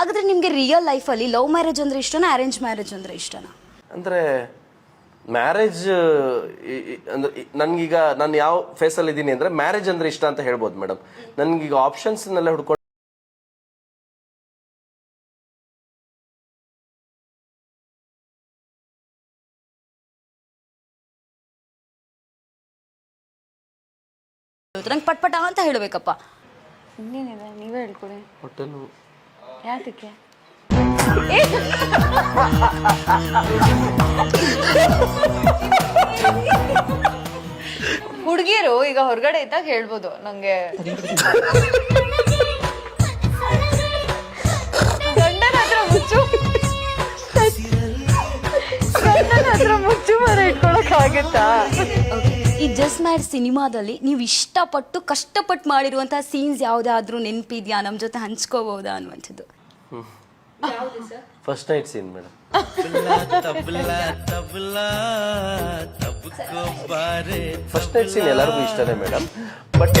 ಹಾಗಾದ್ರೆ ನಿಮಗೆ ರಿಯಲ್ ಲೈಫಲ್ಲಿ ಲವ್ ಮ್ಯಾರೇಜ್ ಅಂದ್ರೆ ಇಷ್ಟನಾ ಅರೇಂಜ್ ಮ್ಯಾರೇಜ್ ಅಂದ್ರೆ ಇಷ್ಟನಾ? ಅಂದರೆ ಮ್ಯಾರೇಜ್ ಅಂದ್ರೆ ನನಗೀಗ ನಾನು ಯಾವ ಫೇಸಲ್ಲಿ ಇದ್ದೀನಿ ಅಂದರೆ ಮ್ಯಾರೇಜ್ ಅಂದರೆ ಇಷ್ಟ ಅಂತ ಹೇಳ್ಬೋದು ಮೇಡಮ್. ನನಗೀಗ ಆಪ್ಷನ್ಸ್ನೆಲ್ಲ ಹುಡ್ಕೊಂಡು ನಂಗೆ ಪಟ್ಪಟ ಅಂತ ಹೇಳಬೇಕಪ್ಪ. ಇನ್ನೇನಿದೆ, ನೀವೇ ಹೇಳ್ಕೊಡಿ. ಹೋಟೆಲು ಯಾತಕ್ಕೆ? ಹುಡುಗಿಯರು ಈಗ ಹೊರಗಡೆ ಇದ್ದಾಗ ಹೇಳ್ಬೋದು ನಂಗೆ ಗಂಡನ ಹತ್ರ ಮುಚ್ಚು ಮರ ಇಟ್ಕೊಳಕ್ ಆಗುತ್ತಾ? ಈ ಜಸ್ಟ್ ಮ್ಯಾಡ್ ಸಿನಿಮಾದಲ್ಲಿ ನೀವು ಇಷ್ಟಪಟ್ಟು ಕಷ್ಟಪಟ್ಟು ಮಾಡಿರುವಂತಹ ಸೀನ್ಸ್ ಯಾವುದಾದ್ರೂ ನೆನಪಿದ್ಯಾ, ನಮ್ಮ ಜೊತೆ ಹಂಚ್ಕೋಬಹುದಾ ಅನ್ನುವಂಥದ್ದು? First night scene madam. First night scene ಎಲ್ಲರಿಗೂ ಇಷ್ಟನೇ ಮೇಡಮ್. ಬಟ್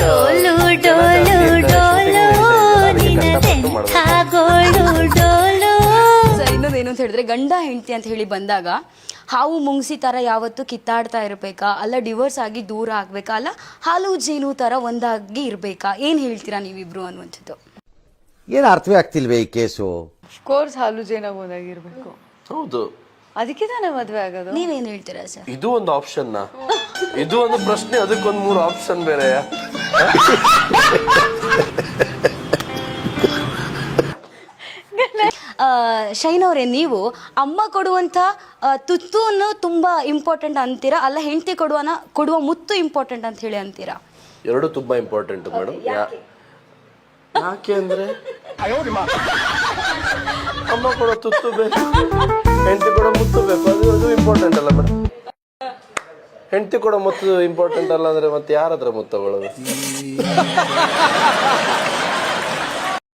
ಇನ್ನೊಂದೇನು ಅಂತ ಹೇಳಿದ್ರೆ, ಗಂಡ ಹೆಂಡತಿ ಅಂತ ಹೇಳಿ ಬಂದಾಗ ಹಾವು ಮುಂಗ್ಸಿ ಥರ ಯಾವತ್ತು ಕಿತ್ತಾಡ್ತಾ ಇರಬೇಕಾ, ಅಲ್ಲ ಡಿವೋರ್ಸ್ ಆಗಿ ದೂರ ಆಗಬೇಕಾ, ಅಲ್ಲ ಹಾಲು ಜೇನು ಥರ ಒಂದಾಗಿ ಇರಬೇಕಾ? ಏನು ಹೇಳ್ತೀರಾ ನೀವಿಬ್ರು ಅನ್ನುವಂಥದ್ದು? ಏನು ಅರ್ಥವೇ ಆಗ್ತಿಲ್ವೇ ಈ ಕೇಸು? ಕೋರ್ಸ್ ಹಾಲು ಜೇನಾಗ ಒಂದಾಗಿರ್ಬೇಕು. ಹೌದು, ಅದಕ್ಕೆ ತಾನೇ ಮದ್ವೆ ಆಗೋದು. ನೀವೇನು ಹೇಳ್ತೀರಾ ಸರ್? ಇದು ಒಂದು ಆಪ್ಷನ್ನ, ಇದು ಒಂದು ಪ್ರಶ್ನೆ, ಅದಕ್ಕೊಂದು 3 ಆಪ್ಷನ್ ಬೇರೆ. ಶೈನ್ ಅವರೇ, ನೀವು ಅಮ್ಮ ಕೊಡುವಂಥ ತುತ್ತುವನ್ನು ತುಂಬ ಇಂಪಾರ್ಟೆಂಟ್ ಅಂತೀರಾ, ಅಲ್ಲ ಹೆಂಡತಿ ಕೊಡುವ ಮುತ್ತು ಇಂಪಾರ್ಟೆಂಟ್ ಅಂತ ಹೇಳಿ ಅಂತೀರಾ? ಎರಡು ತುಂಬಾ ಇಂಪಾರ್ಟೆಂಟ್ ಮೇಡಮ್. ಯಾಕೆ ಅಂದ್ರೆ ಅಮ್ಮ ಕೊಡೋ ತುತ್ತು ಬೇಕು, ಹೆಂಡತಿ ಕೊಡೋ ಮುತ್ತು ಬೇಕು. ಅದು ಇಂಪಾರ್ಟೆಂಟ್ ಅಲ್ಲ ಮೇಡಮ್. ಹೆಂಡತಿ ಕೊಡೋ ಮುತ್ತು ಇಂಪಾರ್ಟೆಂಟ್ ಅಲ್ಲ ಅಂದ್ರೆ ಮತ್ತೆ ಯಾರ ಹತ್ರ ಮುತ್ತು ತಗೊಳ್ಳೋದು?